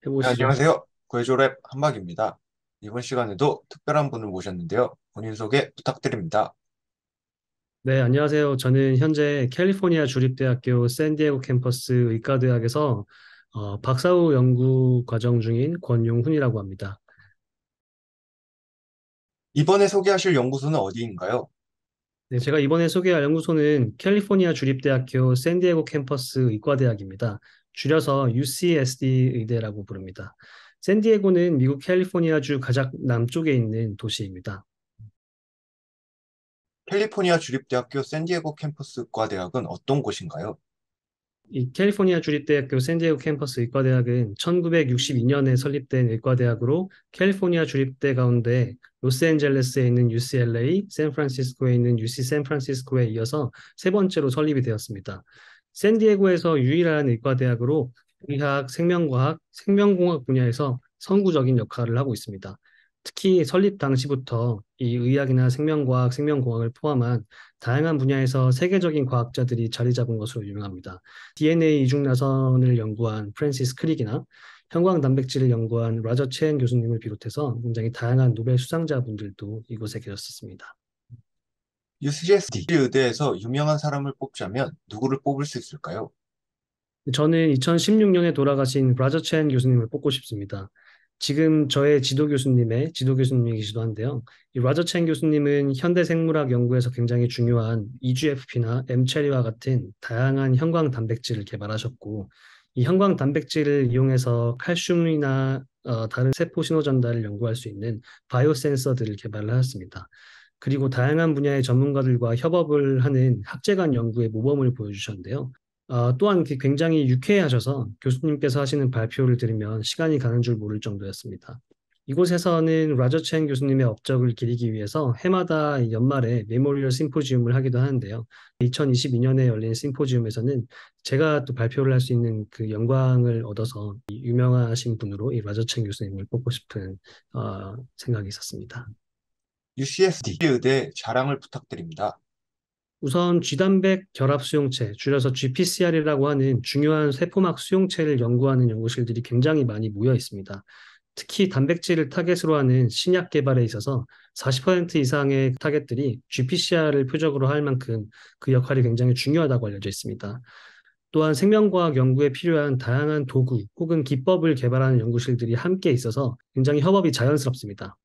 네, 해보시죠. 안녕하세요. 구해조랩 한박입니다. 이번 시간에도 특별한 분을 모셨는데요. 본인 소개 부탁드립니다. 네, 안녕하세요. 저는 현재 캘리포니아 주립대학교 샌디에고 캠퍼스 의과대학에서 박사후 연구 과정 중인 권용훈이라고 합니다. 이번에 소개하실 연구소는 어디인가요? 네, 제가 이번에 소개할 연구소는 캘리포니아 주립대학교 샌디에고 캠퍼스 의과대학입니다. 줄여서 UCSD 의대라고 부릅니다. 샌디에고는 미국 캘리포니아주 가장 남쪽에 있는 도시입니다. 캘리포니아 주립대학교 샌디에고 캠퍼스과 대학은 어떤 곳인가요? 이 캘리포니아 주립대학교 샌디에고 캠퍼스 의과대학은 1962년에 설립된 의과대학으로 캘리포니아 주립대 가운데 로스앤젤레스에 있는 UCLA, 샌프란시스코에 있는 UC 샌프란시스코에 이어서 세 번째로 설립이 되었습니다. 샌디에고에서 유일한 의과대학으로 의학, 생명과학, 생명공학 분야에서 선구적인 역할을 하고 있습니다. 특히 설립 당시부터 이 의학이나 생명과학, 생명공학을 포함한 다양한 분야에서 세계적인 과학자들이 자리 잡은 것으로 유명합니다. DNA 이중 나선을 연구한 프랜시스 크릭이나 형광 단백질을 연구한 라저 첸 교수님을 비롯해서 굉장히 다양한 노벨 수상자분들도 이곳에 계셨었습니다. UCSD 의대에서 유명한 사람을 뽑자면 누구를 뽑을 수 있을까요? 저는 2016년에 돌아가신 라저 첸 교수님을 뽑고 싶습니다. 지금 저의 지도 교수님이시기도 한데요. 이 라저 첸 교수님은 현대 생물학 연구에서 굉장히 중요한 EGFP나 m체리와 같은 다양한 형광 단백질을 개발하셨고, 이 형광 단백질을 이용해서 칼슘이나 다른 세포 신호 전달을 연구할 수 있는 바이오 센서들을 개발을 하였습니다. 그리고 다양한 분야의 전문가들과 협업을 하는 학제 간 연구의 모범을 보여주셨는데요. 또한 굉장히 유쾌하셔서 교수님께서 하시는 발표를 들으면 시간이 가는 줄 모를 정도였습니다. 이곳에서는 라저 첸 교수님의 업적을 기리기 위해서 해마다 연말에 메모리얼 심포지움을 하기도 하는데요. 2022년에 열린 심포지움에서는 제가 또 발표를 할 수 있는 그 영광을 얻어서 이 유명하신 분으로 이 라저 첸 교수님을 뽑고 싶은 생각이 있었습니다. UCSD 의대 자랑을 부탁드립니다. 우선 쥐단백 결합 수용체, 줄여서 GPCR이라고 하는 중요한 세포막 수용체를 연구하는 연구실들이 굉장히 많이 모여 있습니다. 특히 단백질을 타겟으로 하는 신약 개발에 있어서 40% 이상의 타겟들이 GPCR을 표적으로 할 만큼 그 역할이 굉장히 중요하다고 알려져 있습니다. 또한 생명과학 연구에 필요한 다양한 도구 혹은 기법을 개발하는 연구실들이 함께 있어서 굉장히 협업이 자연스럽습니다.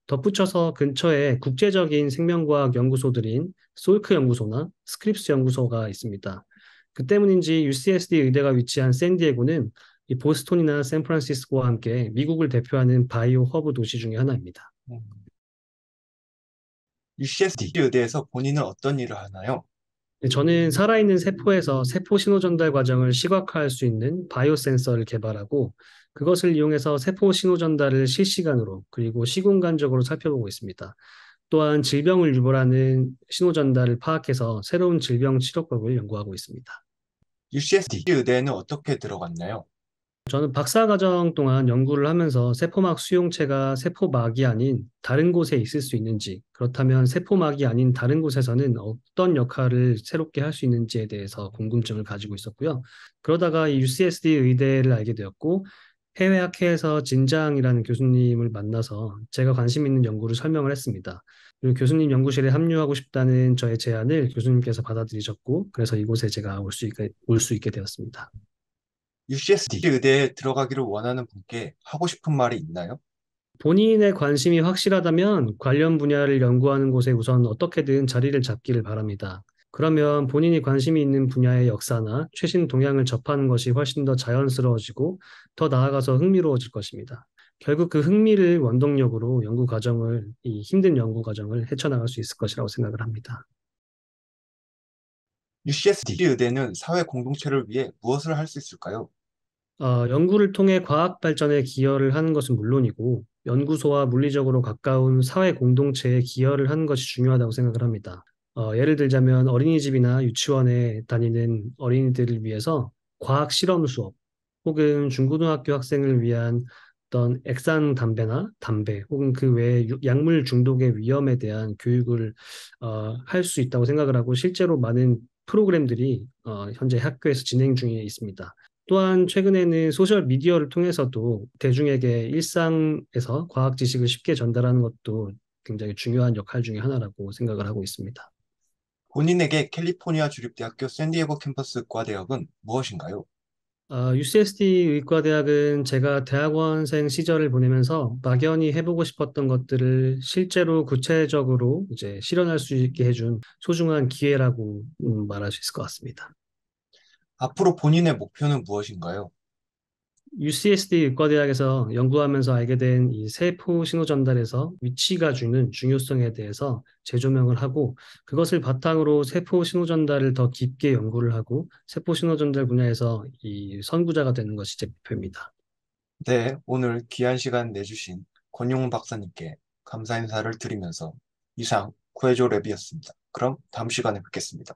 덧붙여서 근처에 국제적인 생명과학 연구소들인 솔크 연구소나 스크립스 연구소가 있습니다. 그 때문인지 UCSD 의대가 위치한 샌디에고는 이 보스톤이나 샌프란시스코와 함께 미국을 대표하는 바이오 허브 도시 중에 하나입니다. UCSD 의대에서 본인은 어떤 일을 하나요? 네, 저는 살아있는 세포에서 세포 신호 전달 과정을 시각화할 수 있는 바이오 센서를 개발하고 그것을 이용해서 세포 신호 전달을 실시간으로 그리고 시공간적으로 살펴보고 있습니다. 또한 질병을 유발하는 신호 전달을 파악해서 새로운 질병 치료법을 연구하고 있습니다. UCSD 의대에는 어떻게 들어갔나요? 저는 박사과정 동안 연구를 하면서 세포막 수용체가 세포막이 아닌 다른 곳에 있을 수 있는지, 그렇다면 세포막이 아닌 다른 곳에서는 어떤 역할을 새롭게 할 수 있는지에 대해서 궁금증을 가지고 있었고요. 그러다가 이 UCSD 의대를 알게 되었고, 해외 학회에서 진장이라는 교수님을 만나서 제가 관심 있는 연구를 설명을 했습니다. 그리고 교수님 연구실에 합류하고 싶다는 저의 제안을 교수님께서 받아들이셨고, 그래서 이곳에 제가 올 수 있게 되었습니다. UCSD 의대에 들어가기를 원하는 분께 하고 싶은 말이 있나요? 본인의 관심이 확실하다면 관련 분야를 연구하는 곳에 우선 어떻게든 자리를 잡기를 바랍니다. 그러면 본인이 관심이 있는 분야의 역사나 최신 동향을 접하는 것이 훨씬 더 자연스러워지고 더 나아가서 흥미로워질 것입니다. 결국 그 흥미를 원동력으로 이 힘든 연구 과정을 헤쳐나갈 수 있을 것이라고 생각을 합니다. UCSD 의대는 사회 공동체를 위해 무엇을 할 수 있을까요? 연구를 통해 과학 발전에 기여를 하는 것은 물론이고, 연구소와 물리적으로 가까운 사회 공동체에 기여를 하는 것이 중요하다고 생각을 합니다. 예를 들자면 어린이집이나 유치원에 다니는 어린이들을 위해서 과학 실험 수업, 혹은 중고등학교 학생을 위한 어떤 액상 담배나 담배, 혹은 그 외에 약물 중독의 위험에 대한 교육을 할 수 있다고 생각을 하고, 실제로 많은 프로그램들이 현재 학교에서 진행 중에 있습니다. 또한 최근에는 소셜 미디어를 통해서도 대중에게 일상에서 과학 지식을 쉽게 전달하는 것도 굉장히 중요한 역할 중에 하나라고 생각을 하고 있습니다. 본인에게 캘리포니아 주립대학교 샌디에고 캠퍼스 과대학은 무엇인가요? UCSD 의과대학은 제가 대학원생 시절을 보내면서 막연히 해보고 싶었던 것들을 실제로 구체적으로 이제 실현할 수 있게 해준 소중한 기회라고 말할 수 있을 것 같습니다. 앞으로 본인의 목표는 무엇인가요? UCSD 의과대학에서 연구하면서 알게 된 이 세포 신호 전달에서 위치가 주는 중요성에 대해서 재조명을 하고 그것을 바탕으로 세포 신호 전달을 더 깊게 연구를 하고 세포 신호 전달 분야에서 이 선구자가 되는 것이 제 목표입니다. 네, 오늘 귀한 시간 내주신 권용 박사님께 감사 인사를 드리면서 이상 구해줘 랩이었습니다. 그럼 다음 시간에 뵙겠습니다.